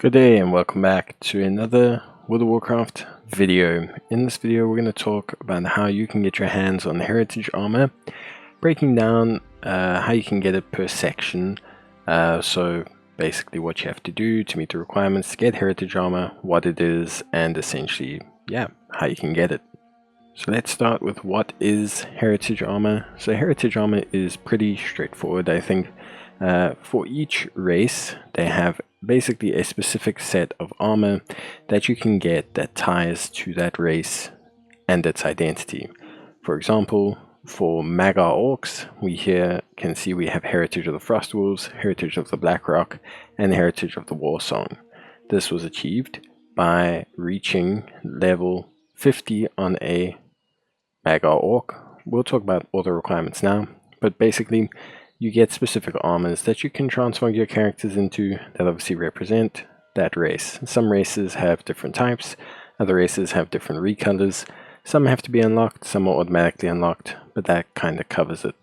Good day and welcome back to another World of Warcraft video. In this video we're going to talk about how you can get your hands on heritage armor, breaking down how you can get it per section, so basically what you have to do to meet the requirements to get heritage armor, what it is, and essentially, how you can get it. So let's start with what is heritage armor. So heritage armor is pretty straightforward, I think. For each race, they have basically a specific set of armor that you can get that ties to that race and its identity. For example, for Magar Orcs, we here can see we have Heritage of the Frostwolves, Heritage of the Blackrock, and Heritage of the Warsong. This was achieved by reaching level 50 on a Magar Orc. We'll talk about all the requirements now, but basically you get specific armors that you can transform your characters into that obviously represent that race. Some races have different types, other races have different recolors. Some have to be unlocked, some are automatically unlocked, but that kind of covers it.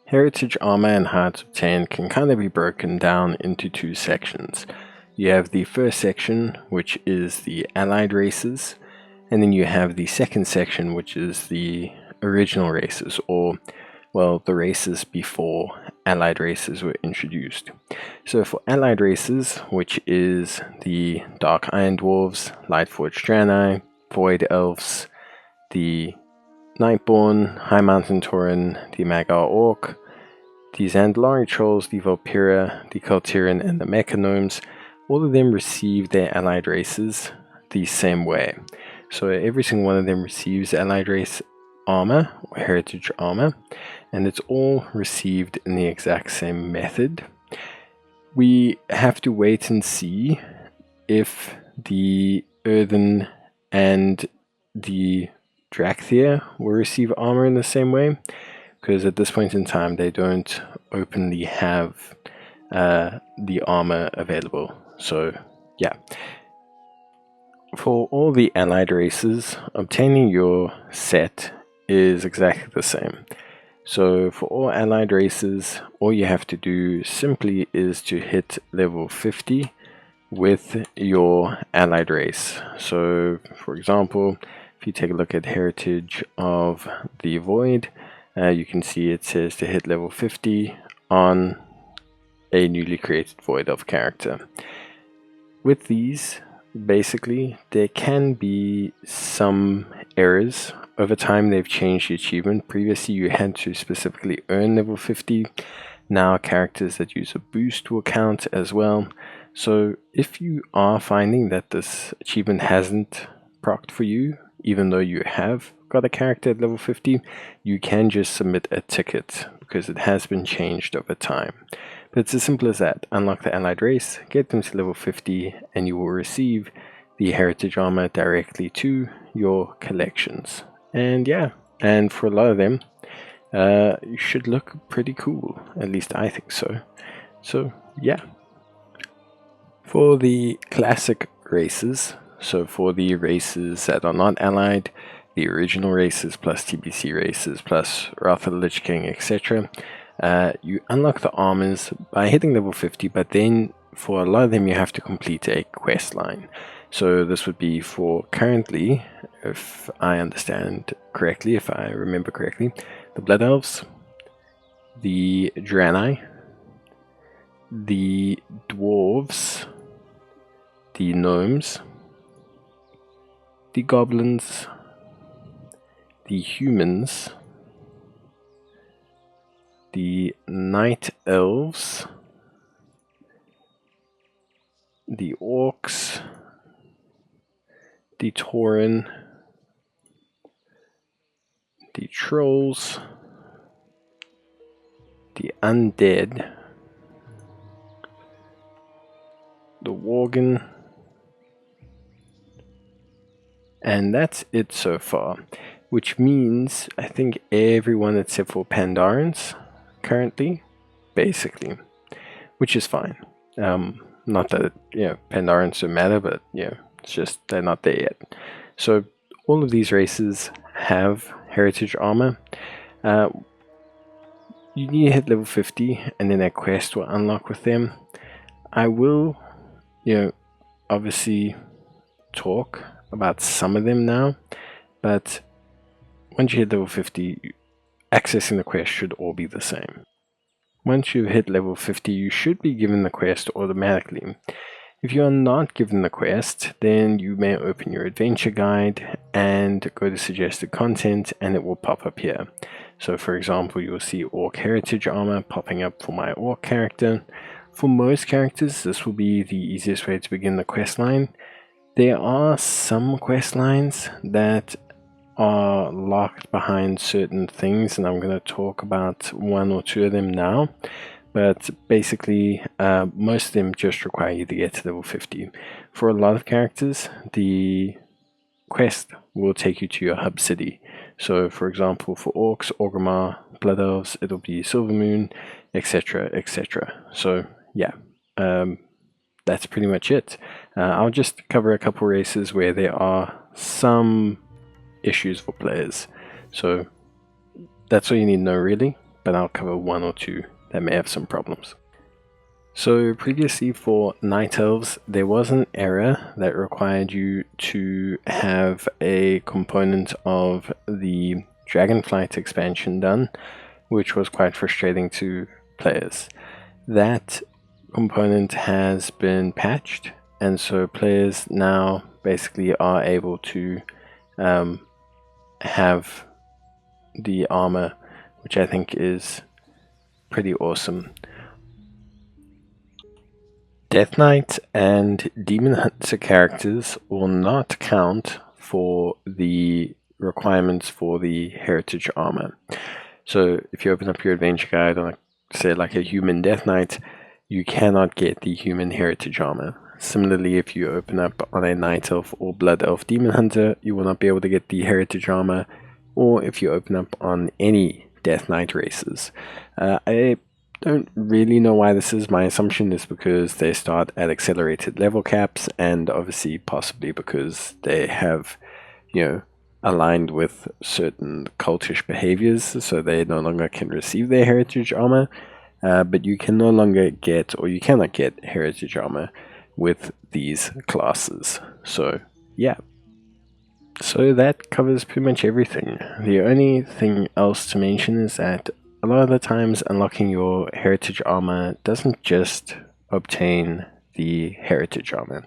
Heritage armor and how it's obtained can kind of be broken down into two sections. You have the first section, which is the allied races, and then you have the second section, which is the original races, or well, the races before allied races were introduced. So for allied races, which is the Dark Iron Dwarves, Lightforged Draenei, Void Elves, the Nightborn, High Mountain Tauren, the Magar Orc, the Zandalari Trolls, the Valpyra, the Kaltirian, and the Mechanomes, all of them receive their allied races the same way. So every single one of them receives allied race armor, or heritage armor, and it's all received in the exact same method. We have to wait and see if the Earthen and the Drakthir will receive armor in the same way, because at this point in time they don't openly have the armor available. So yeah, for all the allied races, obtaining your set is exactly the same. So for all allied races, all you have to do simply is to hit level 50 with your allied race. So for example, if you take a look at Heritage of the Void, you can see it says to hit level 50 on a newly created Void Elf character. With these, basically, there can be some errors. Over time, they've changed the achievement. Previously, you had to specifically earn level 50. Now, characters that use a boost will count as well. So, if you are finding that this achievement hasn't procced for you, even though you have got a character at level 50, you can just submit a ticket because it has been changed over time. But it's as simple as that. Unlock the allied race, get them to level 50, and you will receive the heritage armor directly to your collections. And yeah, and for a lot of them, you should look pretty cool. At least I think so. So yeah. For the classic races, so for the races that are not allied, the original races plus TBC races plus Wrath of the Lich King, etc., you unlock the armors by hitting level 50, but then for a lot of them you have to complete a quest line. So this would be for currently, if I understand correctly, if I remember correctly, the Blood Elves, the Draenei, the Dwarves, the Gnomes, the Goblins, the Humans, the Night Elves, the Orcs, the Tauren, the Trolls, the Undead, the Worgen, and that's it so far, which means I think everyone except for Pandarans currently, basically, which is fine. Not that Pandarans don't matter, but it's just they're not there yet. So all of these races have heritage armor. You need to hit level 50 and then a quest will unlock with them. I will obviously talk about some of them now, but once you hit level 50, accessing the quest should all be the same. Once you hit level 50, you should be given the quest automatically. If you are not given the quest, then you may open your adventure guide and go to suggested content, and it will pop up here. So for example, you'll see Orc Heritage Armor popping up for my Orc character. For most characters, this will be the easiest way to begin the quest line. There are some quest lines that are locked behind certain things, and I'm going to talk about one or two of them now. But basically, most of them just require you to get to level 50. For a lot of characters, the quest will take you to your hub city. So for example, for Orcs, Orgrimmar, Blood Elves, it'll be Silvermoon, etc, etc. So yeah, that's pretty much it. I'll just cover a couple races where there are some issues for players. So that's all you need to know really, but I'll cover one or two that may have some problems. So previously for Night Elves, there was an error that required you to have a component of the Dragonflight expansion done, which was quite frustrating to players. That component has been patched, and so players now basically are able to have the armor, which I think is pretty awesome. Death Knight and Demon Hunter characters will not count for the requirements for the heritage armor. So if you open up your adventure guide on, say, like a human Death Knight, you cannot get the human heritage armor. Similarly, if you open up on a Night Elf or Blood Elf Demon Hunter, you will not be able to get the heritage armor, or if you open up on any Death Knight races. I don't really know why this is. My assumption is because they start at accelerated level caps, and obviously possibly because they have, aligned with certain cultish behaviors, so they no longer can receive their heritage armor. But you can no longer get, or you cannot get, heritage armor with these classes. So yeah. So that covers pretty much everything. The only thing else to mention is that a lot of the times unlocking your heritage armor doesn't just obtain the heritage armor.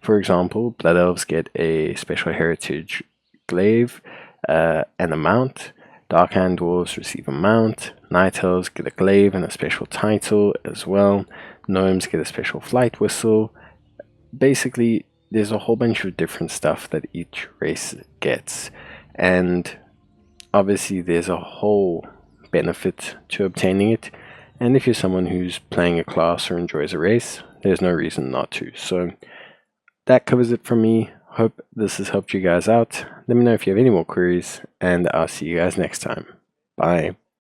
For example, Blood Elves get a special heritage glaive and a mount. Darkhand Dwarves receive a mount. Night Elves get a glaive and a special title as well. Gnomes get a special flight whistle. Basically, there's a whole bunch of different stuff that each race gets, and obviously there's a whole benefit to obtaining it, and if you're someone who's playing a class or enjoys a race, there's no reason not to. So that covers it from me. Hope this has helped you guys out. Let me know if you have any more queries, and I'll see you guys next time. Bye.